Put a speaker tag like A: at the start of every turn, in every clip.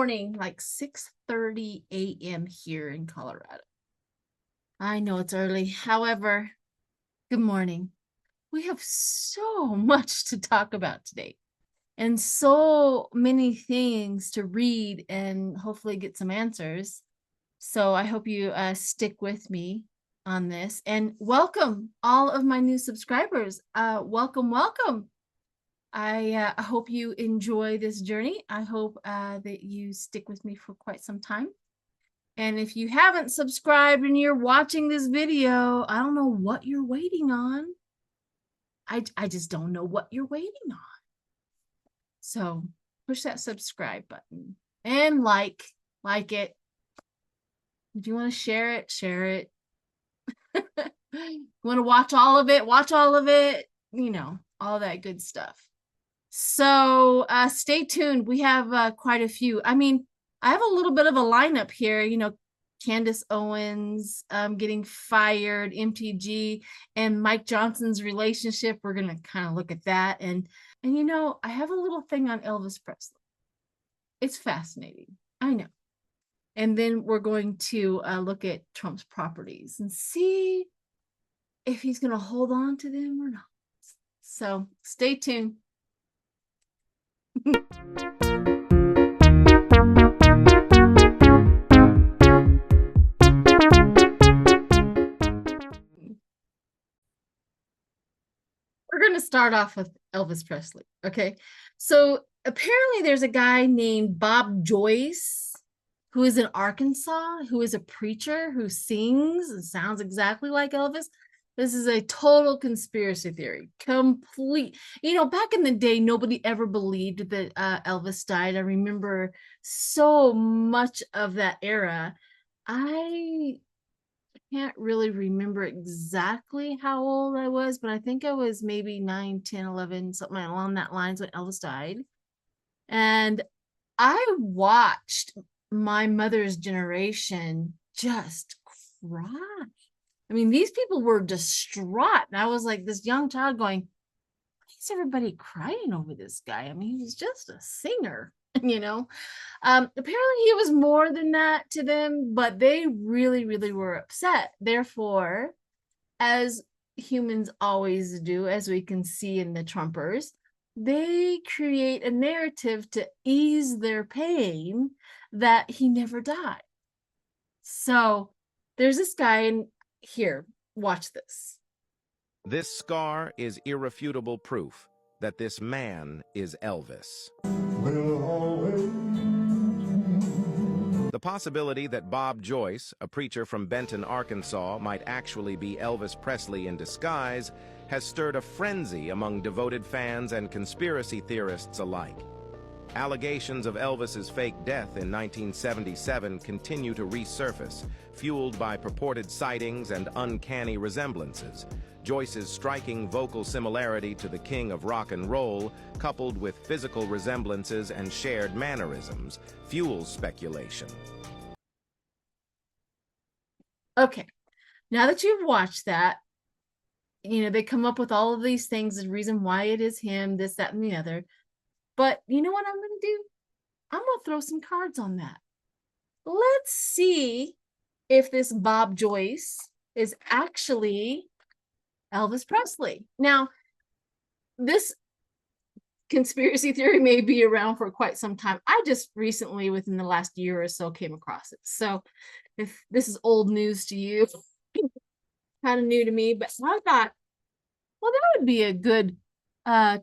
A: morning, like 6:30 a.m. here in Colorado. I know it's early. However, good morning. We have so much to talk about today and so many things to read and hopefully get some answers. So I hope you stick with me on this, and welcome all of my new subscribers. Welcome. I hope you enjoy this journey. I hope that you stick with me for quite some time. And if you haven't subscribed and you're watching this video, I don't know what you're waiting on. I just don't know what you're waiting on. So push that subscribe button and like it. If you want to share it, share it. You want to watch all of it, watch all of it, you know, all that good stuff. So stay tuned. We have quite a few. I mean, I have a little bit of a lineup here, you know, Candace Owens getting fired, MTG, and Mike Johnson's relationship. We're going to kind of look at that. And you know, I have a little thing on Elvis Presley. It's fascinating. I know. And then we're going to look at Trump's properties and see if he's going to hold on to them or not. So stay tuned. We're going to start off with Elvis Presley. Okay. So apparently there's a guy named Bob Joyce who is in Arkansas, who is a preacher who sings and sounds exactly like Elvis. This is a total conspiracy theory. Complete. You know, back in the day, nobody ever believed that Elvis died. I remember so much of that era. I can't really remember exactly how old I was, but I think I was maybe 9, 10, 11, something along that lines when Elvis died. And I watched my mother's generation just cry. I mean, these people were distraught. And I was like this young child going, why is everybody crying over this guy? I mean, he was just a singer, you know? Apparently he was more than that to them, but they really, really were upset. Therefore, as humans always do, as we can see in the Trumpers, they create a narrative to ease their pain that he never died. So there's this guy in here, watch this.
B: This scar is irrefutable proof that this man is Elvis. The possibility that Bob Joyce, a preacher from Benton, Arkansas, might actually be Elvis Presley in disguise has stirred a frenzy among devoted fans and conspiracy theorists alike. Allegations of Elvis's fake death in 1977 continue to resurface, fueled by purported sightings and uncanny resemblances. Joyce's striking vocal similarity to the king of rock and roll, coupled with physical resemblances and shared mannerisms, fuels speculation.
A: Okay, now that you've watched that, you know, they come up with all of these things, the reason why it is him, this, that, and the other. But you know what I'm going to do? I'm going to throw some cards on that. Let's see if this Bob Joyce is actually Elvis Presley. Now, this conspiracy theory may be around for quite some time. I just recently, within the last year or so, came across it. So if this is old news to you, kind of new to me, but I thought, well, that would be a good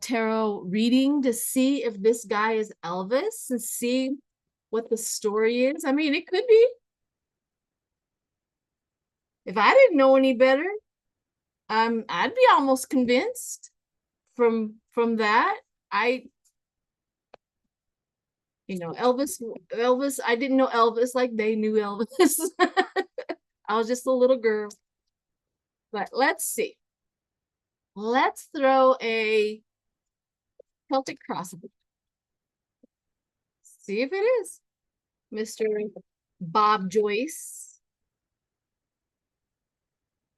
A: tarot reading to see if this guy is Elvis and see what the story is. I mean, it could be. If I didn't know any better, I'd be almost convinced from that. You know, Elvis, I didn't know Elvis like they knew Elvis. I was just a little girl. But let's see. Let's throw a Celtic cross. See if it is Mr. Bob Joyce,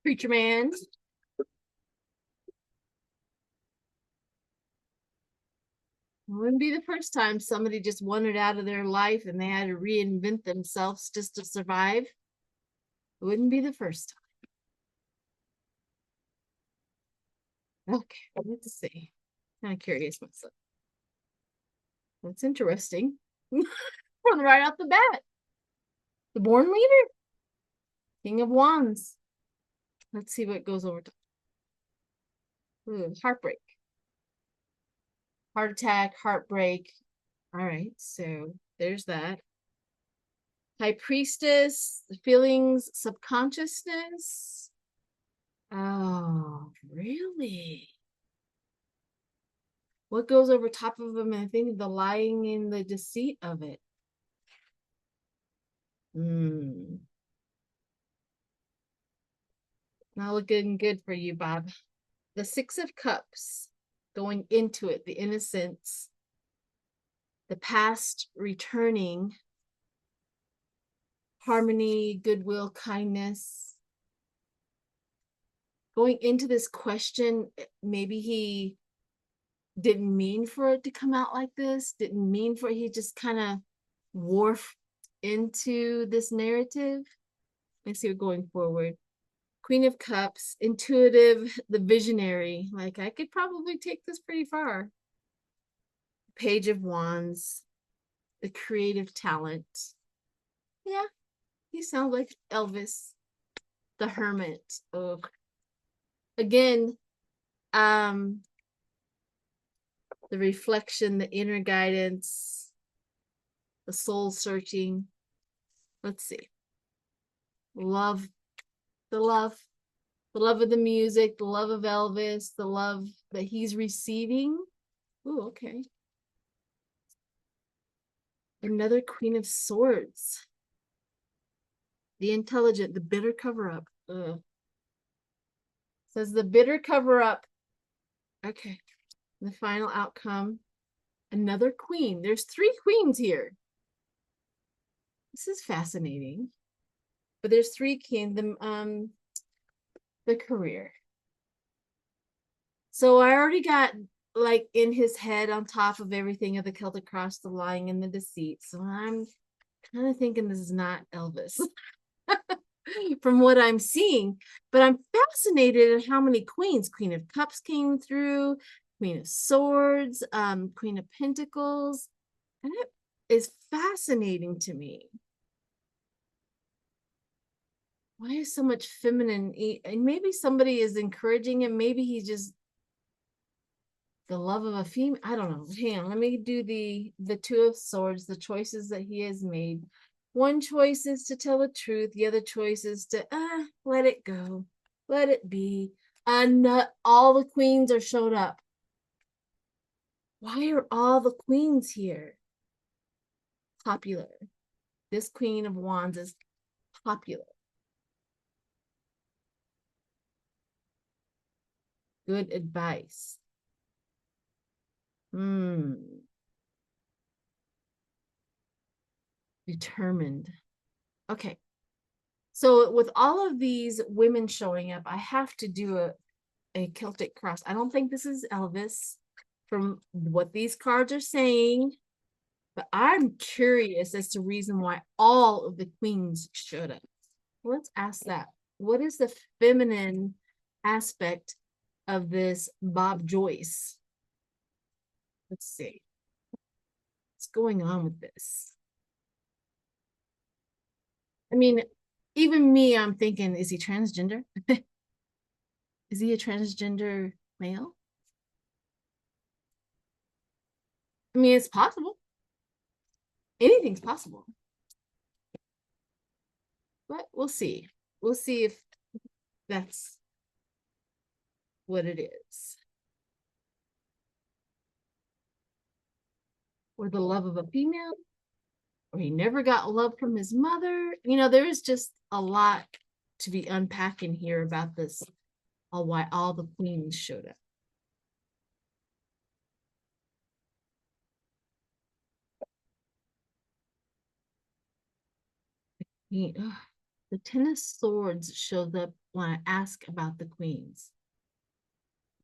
A: preacher man. wouldn't be the first time somebody just wanted out of their life and they had to reinvent themselves just to survive. It wouldn't be the first time. Okay, let's see. Kind of curious myself. That's interesting. From right off the bat. The born leader. King of Wands. Let's see what goes over to. Ooh, heartbreak. Heart attack, heartbreak. All right, so there's that. High Priestess, the feelings, subconsciousness. Oh, really? What goes over top of them? I think the lying and the deceit of it. Not looking good for you, Bob. The Six of Cups, going into it, the innocence, the past returning, harmony, goodwill, kindness. Going into this question, maybe he didn't mean for it to come out like this, didn't mean for it, he just kind of wharfed into this narrative. Let's see what going forward. Queen of Cups, intuitive, the visionary. Like, I could probably take this pretty far. Page of Wands, the creative talent. Yeah, he sounds like Elvis, the hermit. Oh, again, the reflection, the inner guidance, the soul searching. Let's see. Love, the love, the love of the music, the love of Elvis, the love that he's receiving. Oh, okay. Another Queen of Swords. The intelligent, the bitter cover-up. Says the bitter cover-up. Okay. The final outcome. Another queen. There's 3 queens here. This is fascinating. But there's 3 queens. The career. So I already got like in his head on top of everything of the Celtic cross, the lying and the deceit. So I'm kind of thinking this is not Elvis from what I'm seeing. But I'm fascinated at how many queens. Queen of Cups came through, Queen of Swords, Queen of Pentacles. And it is fascinating to me. Why is so much feminine? And maybe somebody is encouraging him. Maybe he's just the love of a female. I don't know. Hang on, let me do the 2 of Swords, the choices that he has made. One choice is to tell the truth. The other choice is to let it go, let it be. And all the queens are showed up. Why are all the queens here? Popular. This Queen of Wands is popular. Good advice. Determined. Okay. So with all of these women showing up, I have to do a Celtic cross. I don't think this is Elvis from what these cards are saying, but I'm curious as to reason why all of the queens showed up. Let's ask that. What is the feminine aspect of this Bob Joyce? Let's see. What's going on with this? I mean, even me, I'm thinking, is he transgender? Is he a transgender male? I mean, it's possible. Anything's possible. But we'll see. We'll see if that's what it is. Or the love of a female. Or he never got love from his mother. You know, there is just a lot to be unpacking here about this. Why all the queens showed up. The 10 of Swords shows up when I ask about the queens.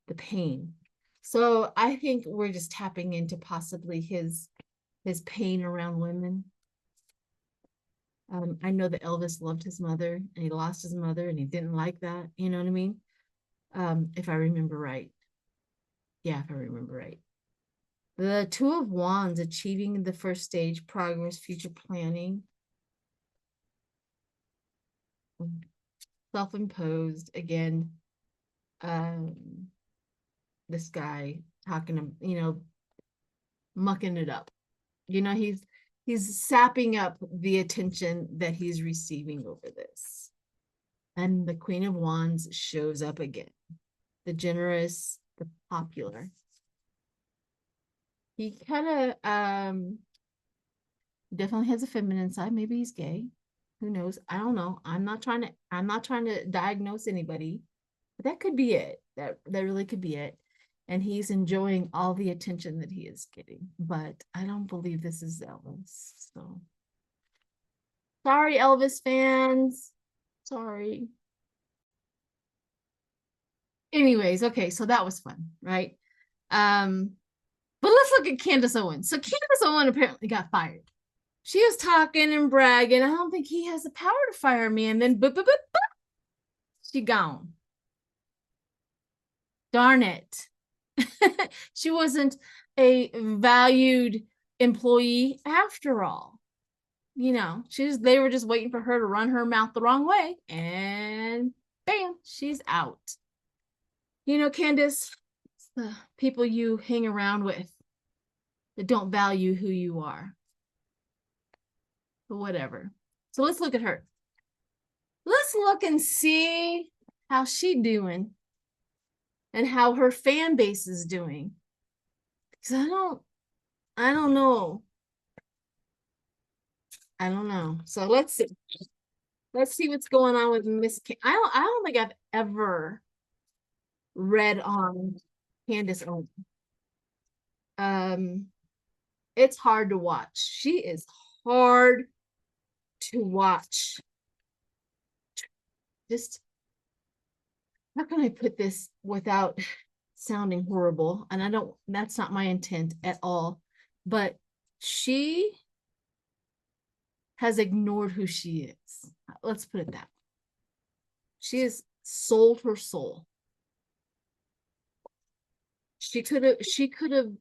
A: The pain. So I think we're just tapping into possibly his pain around women. I know that Elvis loved his mother and he lost his mother and he didn't like that. You know what I mean? If I remember right. Yeah, if I remember right. The Two of Wands, achieving the first stage, progress, future planning. Self-imposed, again. This guy talking to, mucking it up. He's sapping up the attention that he's receiving over this. And the Queen of Wands shows up again. The generous, the popular. He kind of definitely has a feminine side. Maybe he's gay. Who knows? I don't know. I'm not trying to diagnose anybody, but that could be it. That really could be it. And he's enjoying all the attention that he is getting. But I don't believe this is Elvis. So sorry, Elvis fans. Sorry. Anyways, okay, so that was fun, right? But let's look at Candace Owens. So Candace Owens apparently got fired. She was talking and bragging. I don't think he has the power to fire me. And then boop, boop, boop, boop, she gone. Darn it. She wasn't a valued employee after all. They were just waiting for her to run her mouth the wrong way. And bam, she's out. Candace, it's the people you hang around with that don't value who you are. But whatever. So let's look at her. Let's look and see how she doing and how her fan base is doing. Because I don't know. I don't know. So let's see. Let's see what's going on with Miss I don't think I've ever read on Candace Owens. It's hard to watch. She is hard to watch. Just how can I put this without sounding horrible? And that's not my intent at all. But she has ignored who she is. Let's put it that way. She has sold her soul. She could have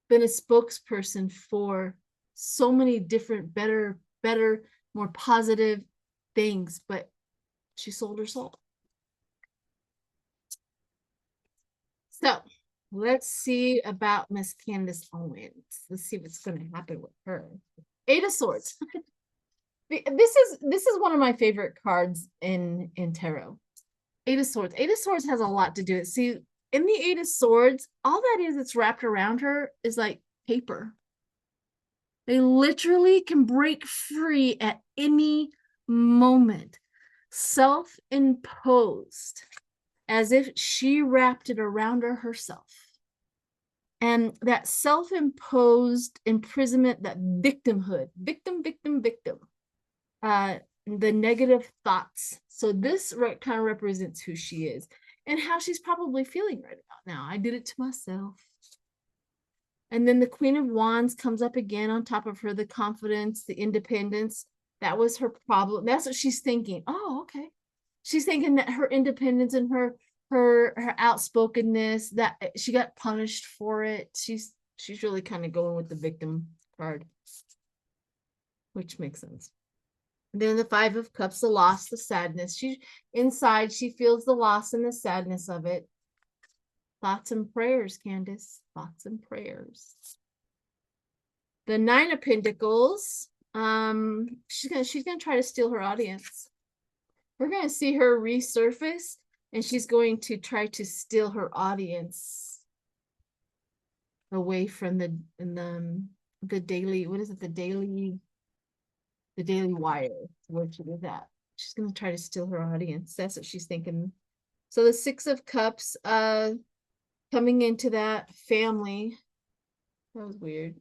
A: been a spokesperson for so many different better, more positive things, but she sold her soul. So let's see about Miss Candace Owens. Let's see what's going to happen with her. Eight of Swords. This is one of my favorite cards in tarot. Eight of Swords. Eight of Swords has a lot to do with. See, in the Eight of Swords, all that is that's wrapped around her is like paper. They literally can break free at any moment. Self-imposed, as if she wrapped it around her herself. And that self-imposed imprisonment, that victimhood, victim, the negative thoughts. So this kind of represents who she is and how she's probably feeling right about now. I did it to myself. And then the Queen of Wands comes up again on top of her, the confidence, the independence. That was her problem. That's what she's thinking. Oh, okay. She's thinking that her independence and her outspokenness, that she got punished for it. She's really kind of going with the victim card, which makes sense. And then the Five of Cups, the loss, the sadness. She feels the loss and the sadness of it. Thoughts and prayers, Candace. Thoughts and prayers. The Nine of Pentacles. She's gonna try to steal her audience. We're gonna see her resurface, and she's going to try to steal her audience away from the daily. What is it? The Daily Wire. Where she was at. She's gonna try to steal her audience. That's what she's thinking. So the Six of Cups. Coming into that family. That was weird.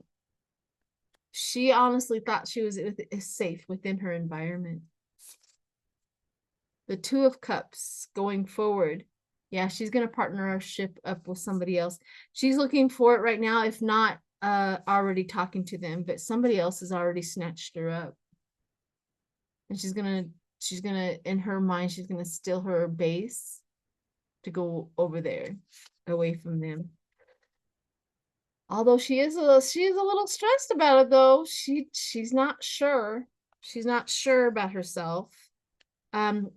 A: She honestly thought she was safe within her environment. The Two of Cups going forward. Yeah, she's gonna partner her ship up with somebody else. She's looking for it right now, if not already talking to them, but somebody else has already snatched her up. And she's gonna in her mind, she's gonna steal her base to go over there, away from them. Although she is a little stressed about it though. She's not sure. She's not sure about herself.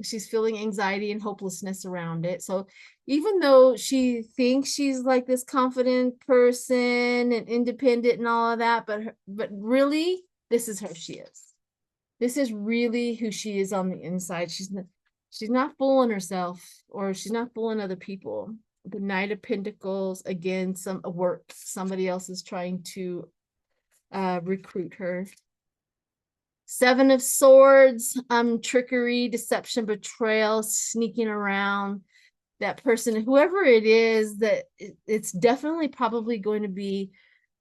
A: She's feeling anxiety and hopelessness around it. So even though she thinks she's like this confident person and independent and all of that, but really this is who she is. This is really who she is on the inside. She's not fooling herself, or she's not fooling other people. The Knight of Pentacles, again, some work. Somebody else is trying to recruit her. Seven of Swords, trickery, deception, betrayal, sneaking around. That person, whoever it is, that it's definitely probably going to be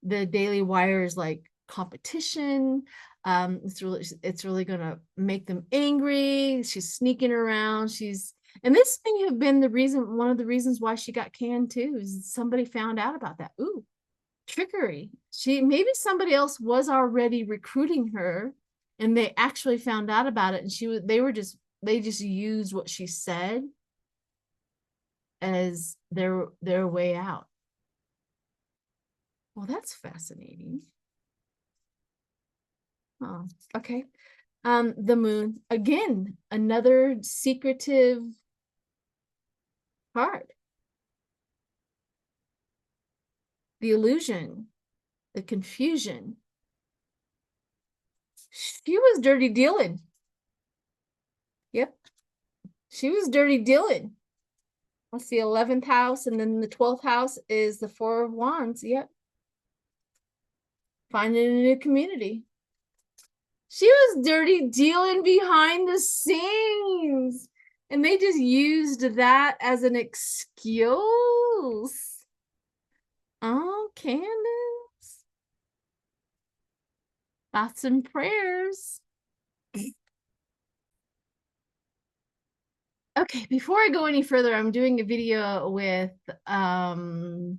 A: the Daily Wire's like competition. It's really gonna make them angry. She's sneaking around. And this may have been one of the reasons why she got canned too, is somebody found out about that. Ooh, trickery. Maybe somebody else was already recruiting her, and they actually found out about it, and they just used what she said as their way out. Well, that's fascinating. Oh, okay. The Moon, again, another secretive card. The illusion, the confusion. She was dirty dealing. Yep. She was dirty dealing. That's the 11th house, and then the 12th house is the Four of Wands. Yep. Finding a new community. She was dirty dealing behind the scenes, and they just used that as an excuse. Oh, Candace. Thoughts and prayers. Okay, before I go any further, I'm doing a video with Adam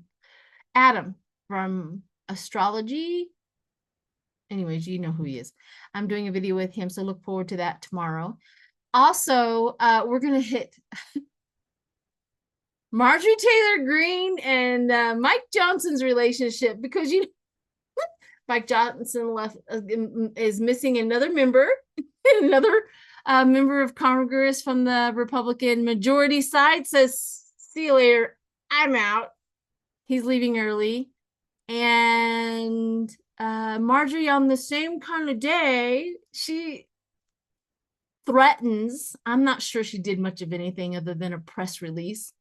A: from Astrology. Anyways, you know who he is. I'm doing a video with him, so look forward to that tomorrow. Also, we're gonna hit Marjorie Taylor Greene and Mike Johnson's relationship, because Mike Johnson is missing another member, another member of Congress from the Republican majority side. Says, "See you later, I'm out." He's leaving early, and Marjorie, on the same kind of day, she threatens. I'm not sure she did much of anything other than a press release,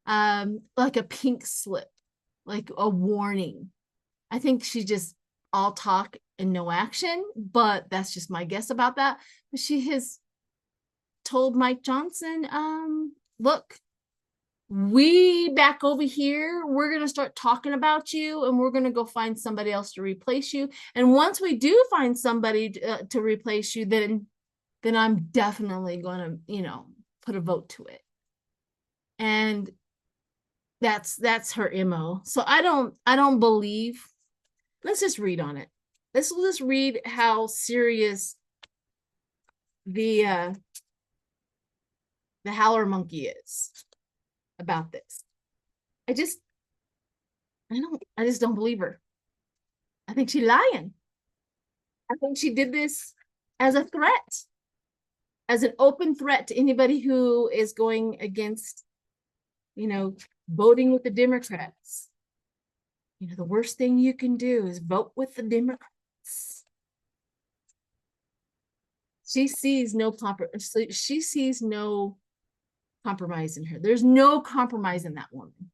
A: like a pink slip, like a warning. I think she just all talk and no action, but that's just my guess about that. But she has told Mike Johnson, look, we back over here, we're going to start talking about you, and we're going to go find somebody else to replace you. And once we do find somebody to replace you, then I'm definitely going to, put a vote to it. And that's her MO. So I don't believe. Let's just read on it. Let's just read how serious the howler monkey is about this. I just don't believe her. I think she's lying. I think she did this as a threat, as an open threat to anybody who is going against, voting with the Democrats. The worst thing you can do is vote with the Democrats. She sees no compromise in her. There's no compromise in that woman.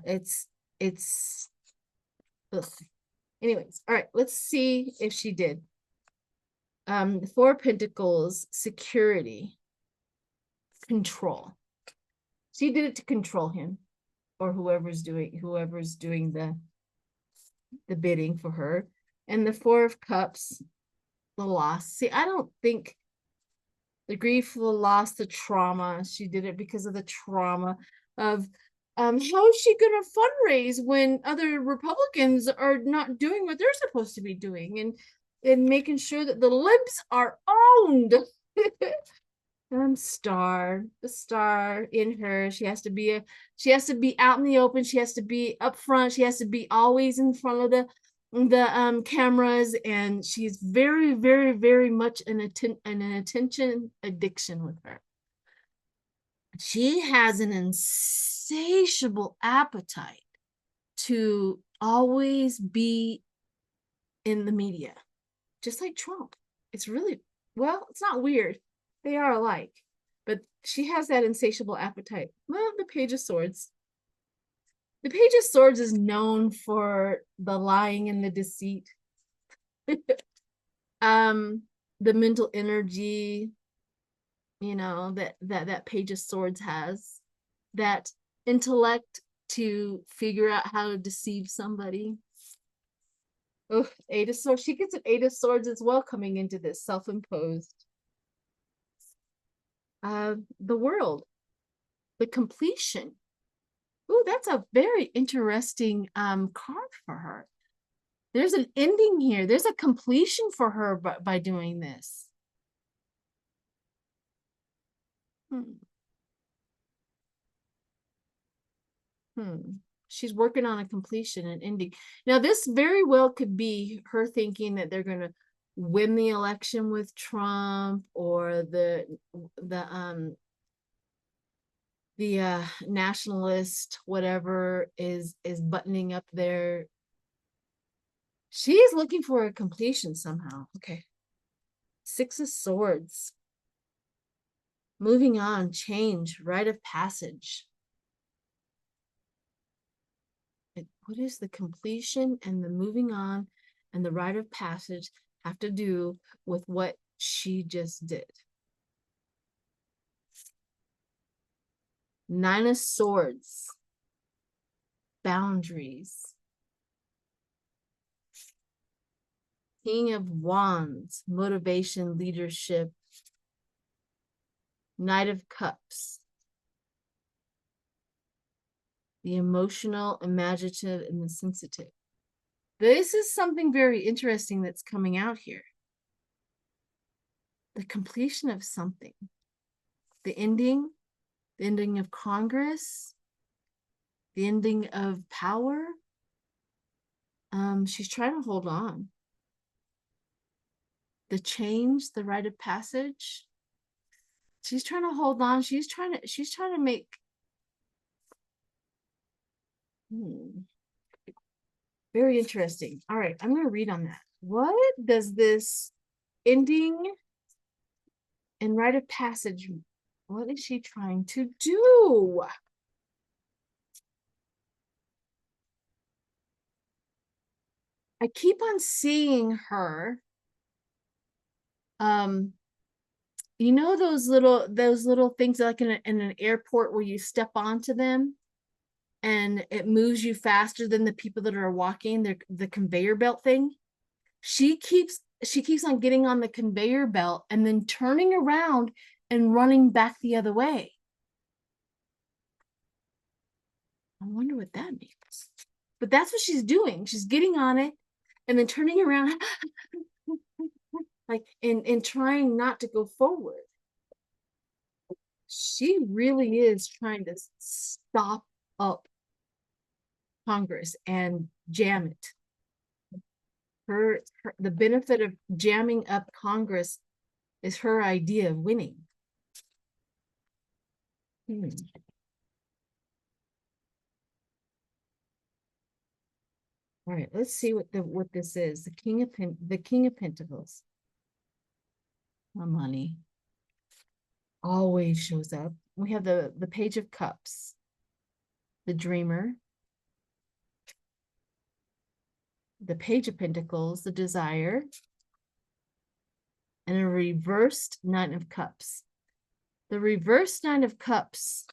A: It's ugh. Anyways, all right, let's see if she did. The Four of Pentacles, security, control. She did it to control him, or whoever's doing the bidding for her. And the Four of Cups, the loss. See, I don't think The grief, the loss, the trauma. She did it because of the trauma of how is she gonna fundraise when other Republicans are not doing what they're supposed to be doing, and making sure that the libs are owned. The star in her. She has to be out in the open. She has to be up front. She has to be always in front of the cameras, and she's very, very, very much an attention addiction with her. She has an insatiable appetite to always be in the media, just like Trump. It's really, well, it's not weird. They are alike, but she has that insatiable appetite. Well, the Page of Swords. The Page of Swords is known for the lying and the deceit. The mental energy, that Page of Swords has, that intellect to figure out how to deceive somebody. Oh, Eight of Swords. She gets an Eight of Swords as well coming into this, self-imposed. The World, the completion. Oh, that's a very interesting card for her. There's an ending here. There's a completion for her by doing this. She's working on a completion and ending. Now, this very well could be her thinking that they're going to win the election with Trump, or the nationalist whatever is buttoning up there. She's looking for a completion somehow. Okay. Six of Swords. Moving on, change, rite of passage. What is the completion and the moving on and the rite of passage have to do with what she just did? Nine of Swords. Boundaries. King of Wands. Motivation, leadership. Knight of Cups. The emotional, imaginative, and the sensitive. This is something very interesting that's coming out here. The completion of something. The ending of Congress, the ending of power. She's trying to hold on. The change, the rite of passage. She's trying to hold on. She's trying to make very interesting. All right, I'm going to read on that. What does this ending and rite of passage, what is she trying to do? I keep on seeing her. You know those little things like in an airport where you step onto them and it moves you faster than the people that are walking, the conveyor belt thing. She keeps on getting on the conveyor belt and then turning around and running back the other way. I wonder what that means. But that's what she's doing. She's getting on it and then turning around like and trying not to go forward. She really is trying to stop up Congress and jam it. The benefit of jamming up Congress is her idea of winning. All right, let's see what this is. The King of Pentacles. My money always shows up. We have the Page of Cups, the Dreamer, the Page of Pentacles, the Desire, and a reversed Nine of Cups. The reversed Nine of Cups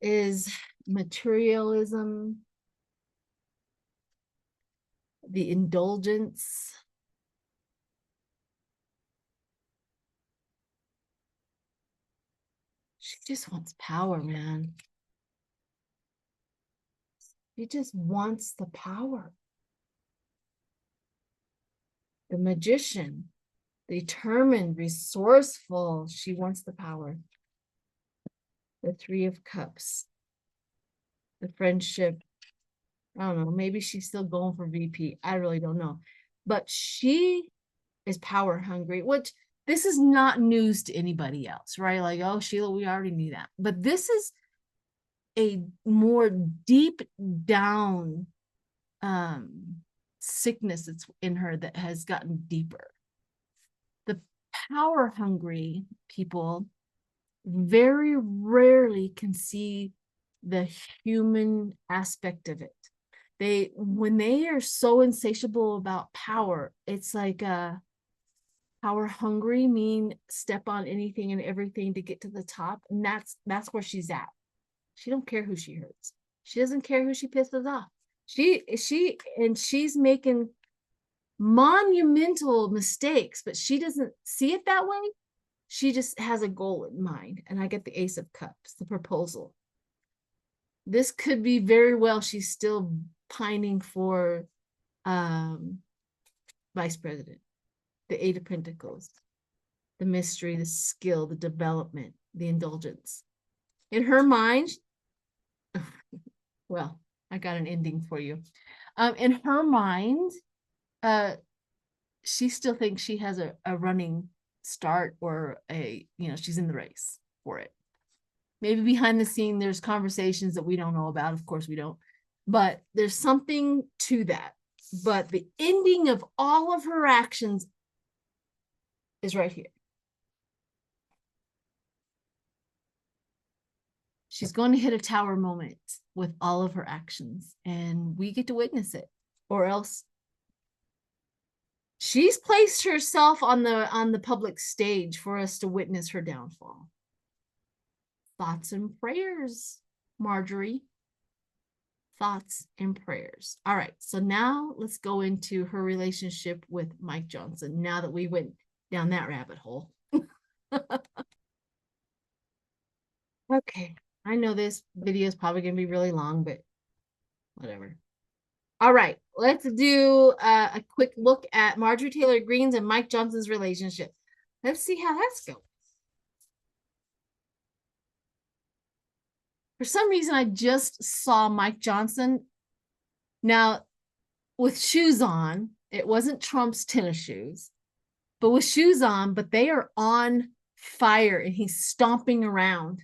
A: is materialism, the indulgence, She just wants power, man. She just wants the power. The magician, determined, resourceful. She wants the power. The Three of Cups. The friendship. I don't know. Maybe she's still going for VP. I really don't know. But she is power hungry, which this is not news to anybody else, right? Like, oh, Sheila, we already knew that. But this is a more deep down sickness that's in her that has gotten deeper. The power hungry people very rarely can see the human aspect of it. When they are so insatiable about power, it's like power hungry mean step on anything and everything to get to the top, and that's where she's at. She don't care who she hurts. She doesn't care who she pisses off. She's making monumental mistakes, but she doesn't see it that way. She just has a goal in mind. And I get the Ace of Cups, the proposal. This could be very well she's still pining for vice president. The Eight of Pentacles, the mystery, the skill, the development, the indulgence. In her mind, well, I got an ending for you. In her mind, she still thinks she has a running start, or she's in the race for it. Maybe behind the scene, there's conversations that we don't know about. Of course we don't, but there's something to that. But the ending of all of her actions is right here. She's going to hit a tower moment with all of her actions, and we get to witness it, or else she's placed herself on the public stage for us to witness her downfall. Thoughts and prayers, Marjorie. Thoughts and prayers. All right, so now let's go into her relationship with Mike Johnson, now that we went down that rabbit hole. Okay, I know this video is probably going to be really long, but whatever. All right, let's do a quick look at Marjorie Taylor Greene's and Mike Johnson's relationship. Let's see how that's going. For some reason, I just saw Mike Johnson. Now, with shoes on, it wasn't Trump's tennis shoes, but with shoes on, but they are on fire, and he's stomping around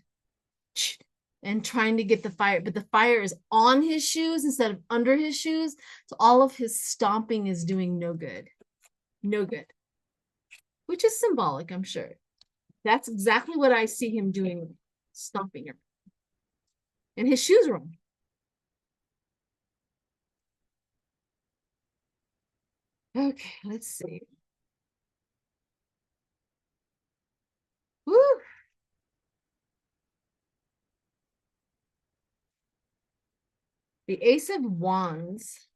A: and trying to get the fire, but the fire is on his shoes instead of under his shoes. So all of his stomping is doing no good, which is symbolic, I'm sure. That's exactly what I see him doing, stomping around. And his shoes are on. Okay, let's see. Woo! The Ace of Wands,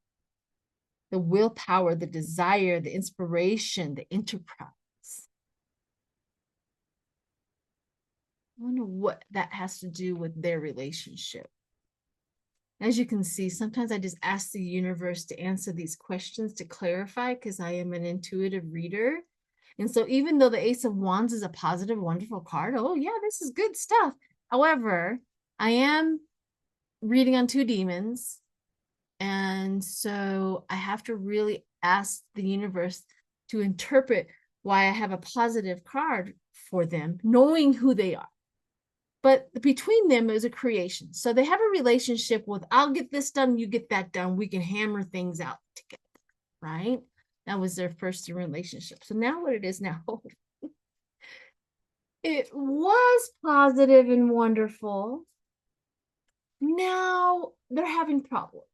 A: the willpower, the desire, the inspiration, the enterprise. I wonder what that has to do with their relationship. As you can see, sometimes I just ask the universe to answer these questions to clarify, because I am an intuitive reader. And so even though the Ace of Wands is a positive, wonderful card, oh yeah, this is good stuff. However, I am reading on two demons. And so I have to really ask the universe to interpret why I have a positive card for them, knowing who they are. But between them is a creation. So they have a relationship with, I'll get this done, you get that done. We can hammer things out together, right? That was their first relationship. So now what it is now, it was positive and wonderful. Now they're having problems.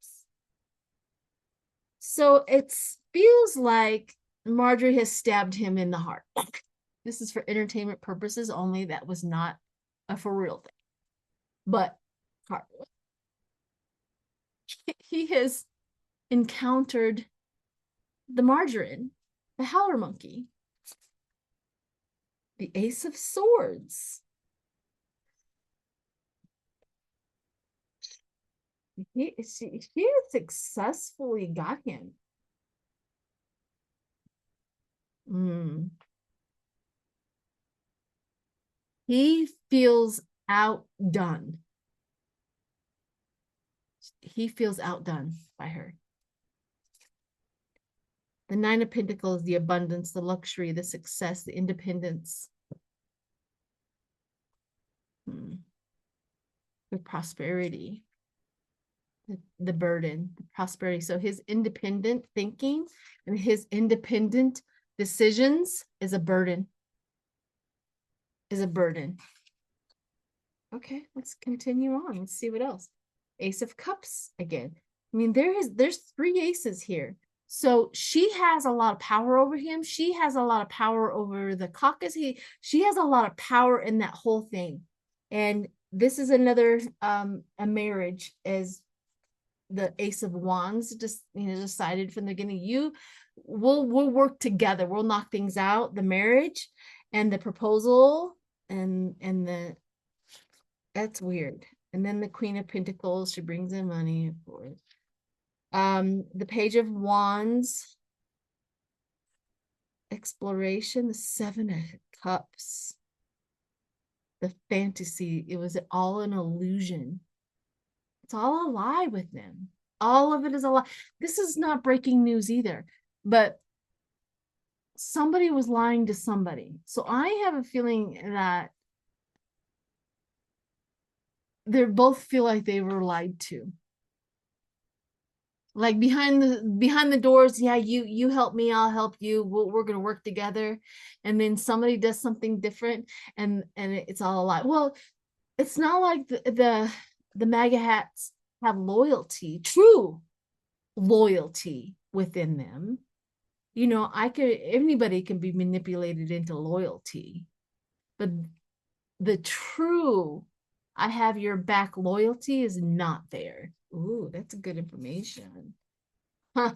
A: So it feels like Marjorie has stabbed him in the heart. This is for entertainment purposes only. That was not a for real thing. But he has encountered the margarine, the howler monkey, the Ace of Swords. She has successfully got him. He feels outdone. He feels outdone by her. The Nine of Pentacles, the abundance, the luxury, the success, the independence. The prosperity, the burden, the prosperity. So his independent thinking and his independent decisions is a burden. Okay, let's continue on. Let's see what else. Ace of Cups again. I mean, there's three aces here. So she has a lot of power over him. She has a lot of power over the caucus. She has a lot of power in that whole thing. And this is another a marriage, as the Ace of Wands just decided from the beginning, we'll work together. We'll knock things out, the marriage and the proposal and the that's weird. And then the Queen of Pentacles, she brings in money, of course. The Page of Wands, exploration, the Seven of Cups, the fantasy. It was all an illusion. It's all a lie with them. All of it is a lie. This is not breaking news either, but somebody was lying to somebody. So I have a feeling that they both feel like they were lied to. Like behind the doors, yeah, you help me, I'll help you. We're gonna work together, and then somebody does something different, and it's all a lie. Well, it's not like the MAGA hats have loyalty, true loyalty within them. Anybody can be manipulated into loyalty, but the true I have your back loyalty is not there. Ooh, that's good information. Well,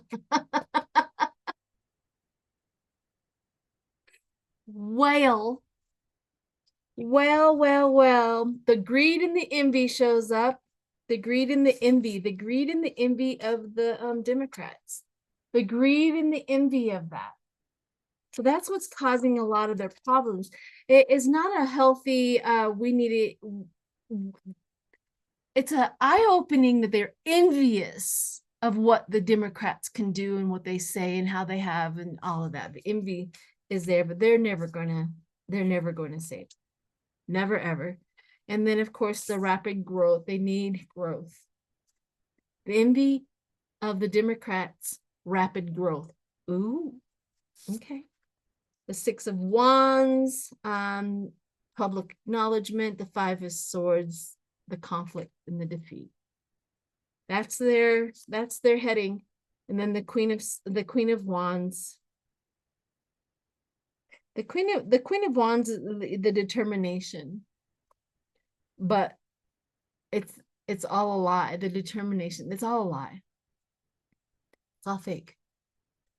A: the greed and the envy shows up. The greed and the envy of the Democrats. The greed and the envy of that. So that's what's causing a lot of their problems. It is not a healthy, it's an eye-opening that they're envious of what the Democrats can do and what they say and how they have and all of that. The envy is there, but they're never going to say it. Never, ever. And then, of course, the rapid growth. They need growth. The envy of the Democrats, rapid growth. Ooh, okay. The Six of Wands, public acknowledgement, the Five of Swords, the conflict and the defeat. That's their heading. And then the Queen of Wands. The Queen of Wands is the determination. But it's all a lie. The determination, it's all a lie. It's all fake.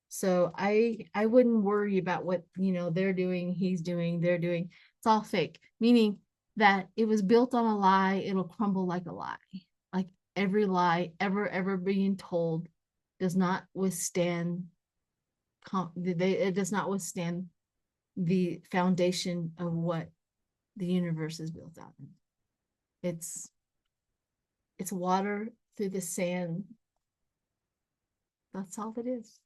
A: So I wouldn't worry about what they're doing, he's doing, they're doing. It's all fake, meaning that it was built on a lie. It'll crumble like a lie. Like every lie ever being told does not withstand. It does not withstand the foundation of what the universe is built on. It's water through the sand. That's all it is.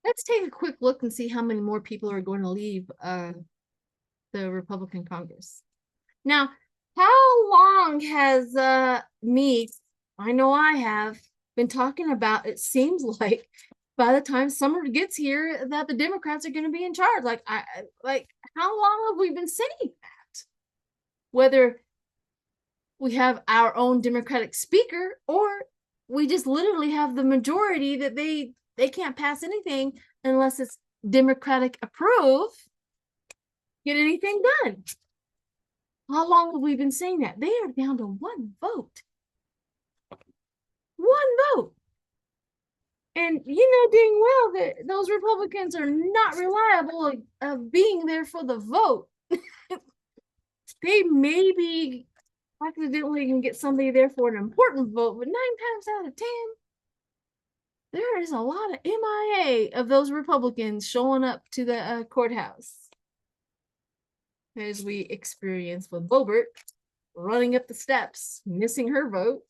A: Let's take a quick look and see how many more people are going to leave the Republican Congress. Now, how long has me, I know I have, been talking about, it seems like by the time summer gets here that the Democrats are going to be in charge. Like how long have we been saying that? Whether we have our own Democratic speaker or we just literally have the majority that they can't pass anything unless it's Democratic approved, get anything done. How long have we been saying that? They are down to one vote. One vote. And you know dang well that those Republicans are not reliable of being there for the vote. They may be accidentally can get somebody there for an important vote, but 9 times out of 10, there is a lot of MIA of those Republicans showing up to the courthouse. As we experienced with Boebert running up the steps, missing her vote.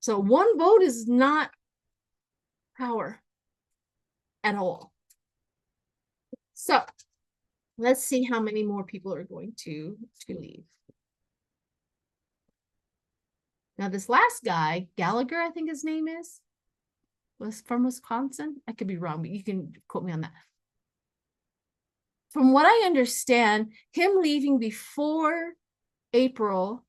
A: So one vote is not power at all. So let's see how many more people are going to leave. Now this last guy, Gallagher, I think his name is, was from Wisconsin. I could be wrong, but you can quote me on that. From what I understand, him leaving before April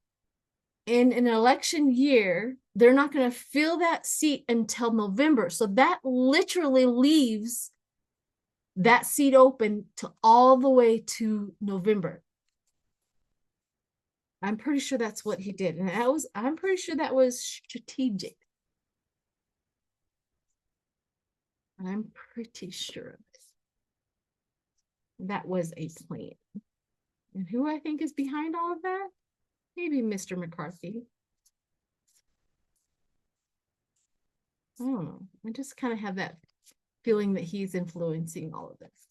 A: in an election year, they're not going to fill that seat until November. So that literally leaves that seat open to all the way to November. I'm pretty sure that's what he did. And I'm pretty sure that was strategic. I'm pretty sure of it. That was a plan. And who I think is behind all of that? Maybe Mr. McCarthy. I don't know. I just kind of have that feeling that he's influencing all of this.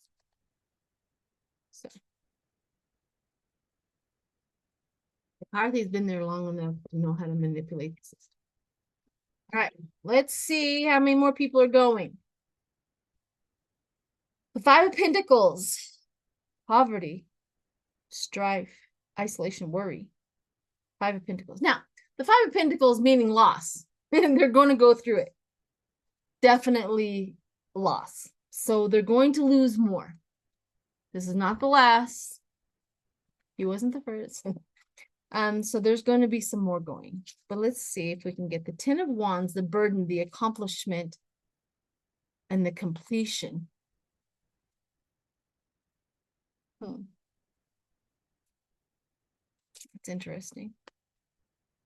A: So McCarthy's been there long enough to know how to manipulate the system. All right, let's see how many more people are going. The Five of Pentacles, poverty, strife, isolation, worry. Five of Pentacles. Now, the Five of Pentacles meaning loss, and they're going to go through it. Definitely loss. So they're going to lose more. This is not the last. He wasn't the first. So there's going to be some more going. But let's see if we can get the Ten of Wands, the burden, the accomplishment, and the completion. It's interesting.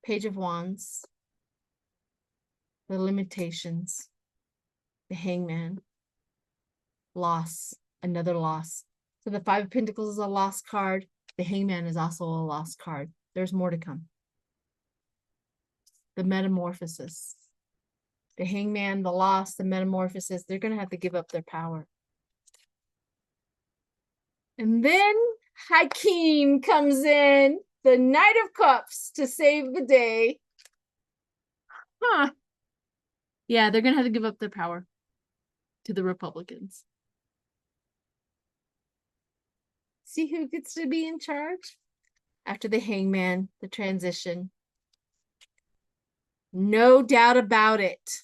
A: Page of Wands, the limitations, the Hangman, loss, another loss. So the Five of Pentacles is a lost card. The Hangman is also a lost card. There's more to come. The Metamorphosis. The Hangman, the loss, the Metamorphosis, they're going to have to give up their power. And then Hakeem comes in, the Knight of Cups, to save the day. Huh. Yeah, they're going to have to give up their power to the Republicans. See who gets to be in charge? After the Hangman, the transition. No doubt about it.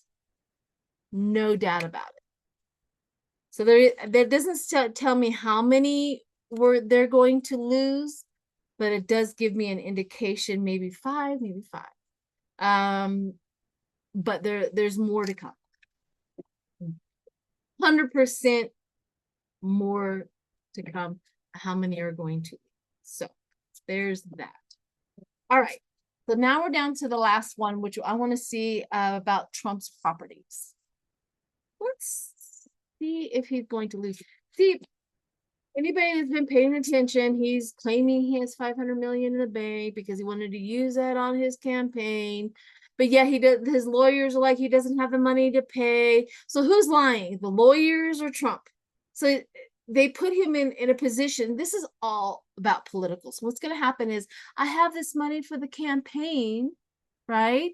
A: No doubt about it. So there doesn't tell me how many they're going to lose, but it does give me an indication, maybe five. But there's more to come. 100% more to come. How many are going to? So there's that. All right. So now we're down to the last one, which I want to see about Trump's properties. Let's see if he's going to lose. See, anybody that's been paying attention, he's claiming he has 500 million in the bank because he wanted to use that on his campaign. But yeah, his lawyers are like, he doesn't have the money to pay. So who's lying, the lawyers or Trump? So they put him in a position. This is all about political. So what's going to happen is, I have this money for the campaign, right?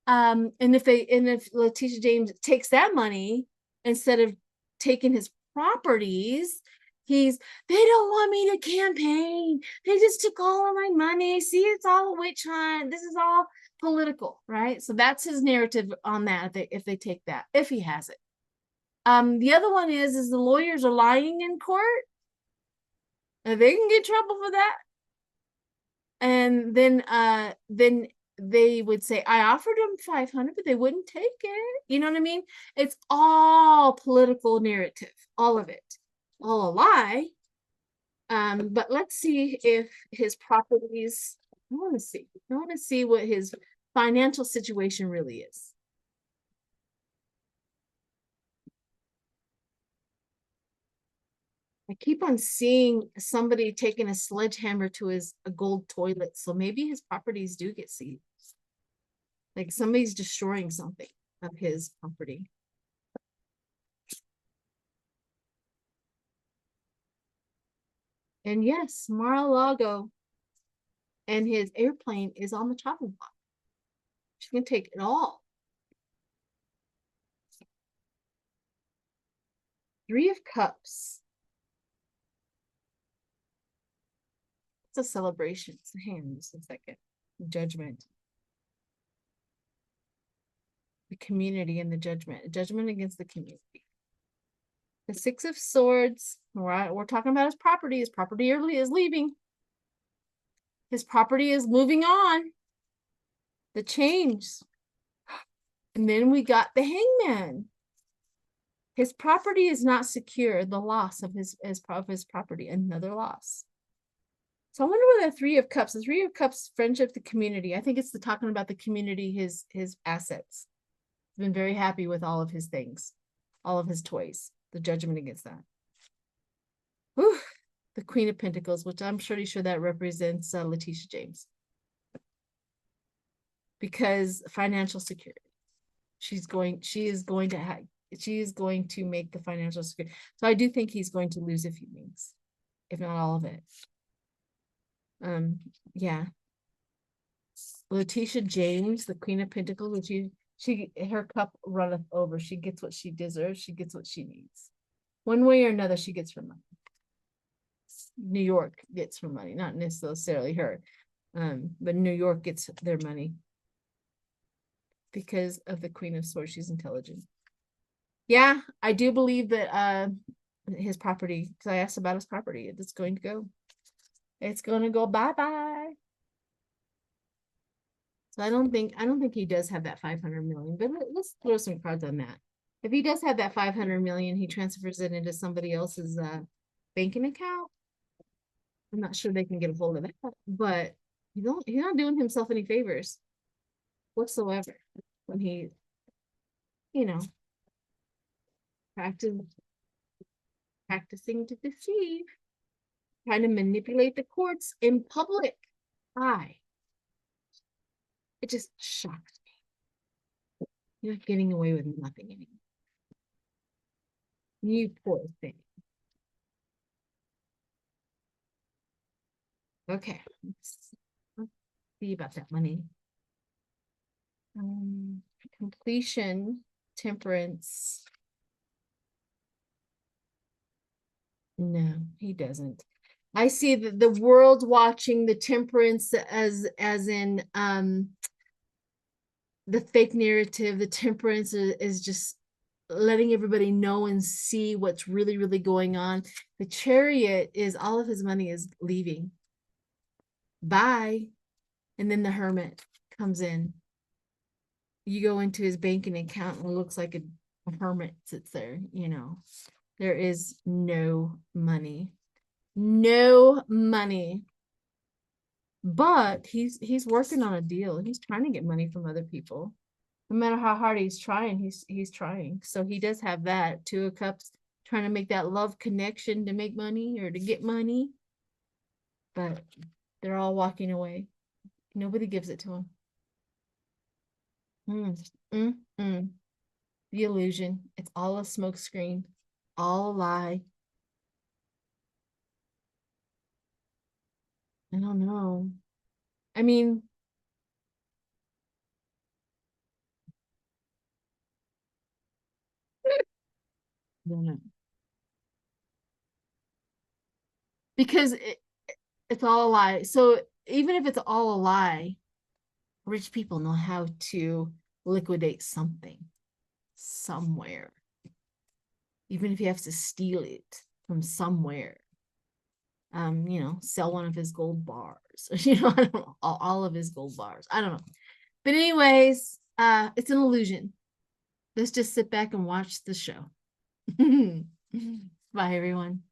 A: And if Letitia James takes that money instead of taking his properties, they don't want me to campaign. They just took all of my money. See, it's all a witch hunt. This is all political, right? So that's his narrative on that. If they take that, if he has it. The other one is the lawyers are lying in court. They can get trouble for that. And then they would say, I offered them 500, but they wouldn't take it. You know what I mean? It's all political narrative, all of it, all a lie. But let's see if his properties, I want to see what his financial situation really is. I keep on seeing somebody taking a sledgehammer to a gold toilet. So maybe his properties do get seized. Like somebody's destroying something of his property. And yes, Mar-a-Lago and his airplane is on the chopping block. She can take it all. Three of Cups. It's a celebration. It's a hand. Just a second. Judgment. The community and the judgment. Judgment against the community. The Six of Swords. We're talking about his property. His property is leaving. His property is moving on. The change. And then we got the Hangman. His property is not secure. The loss of his property. Another loss. So I wonder where the Three of Cups. The Three of Cups, friendship, the community. I think it's talking about the community, his assets. He's been very happy with all of his things, all of his toys. The judgment against that. Whew. The Queen of Pentacles, which I'm pretty sure that represents Letitia James. Because financial security. She is going to make the financial security. So I do think he's going to lose a few things, if not all of it. Yeah. Letitia James, the Queen of Pentacles, her cup runneth over. She gets what she deserves. She gets what she needs. One way or another, she gets her money. New York gets her money, not necessarily her. But New York gets their money because of the Queen of Swords. She's intelligent. Yeah, I do believe that his property, because I asked about his property, it's going to go. It's going to go bye-bye. So I don't think he does have that 500 million, but let's throw some cards on that. If he does have that 500 million, he transfers it into somebody else's banking account. I'm not sure they can get a hold of that, but he's not doing himself any favors whatsoever when he, practicing to deceive, trying to manipulate the courts in public. It just shocks me. You're not getting away with nothing anymore. You poor thing. Okay, let's see about that money. Completion, temperance. No, he doesn't. I see the world watching the temperance as in the fake narrative. The temperance is just letting everybody know and see what's really, really going on. The Chariot is all of his money is leaving. Bye. And then the Hermit comes in. You go into his banking account and it looks like a hermit sits there, There is no money. No money. But he's working on a deal. He's trying to get money from other people. No matter how hard he's trying, he's trying. So he does have that. Two of Cups, trying to make that love connection to make money or to get money. But they're all walking away. Nobody gives it to him. The illusion. It's all a smoke screen. All a lie. I don't know. I mean, I don't know. Because it's all a lie. So even if it's all a lie, rich people know how to liquidate something somewhere. Even if he has to steal it from somewhere. Sell one of his gold bars. I don't know, all of his gold bars. I don't know. But anyways, it's an illusion. Let's just sit back and watch the show. Bye, everyone.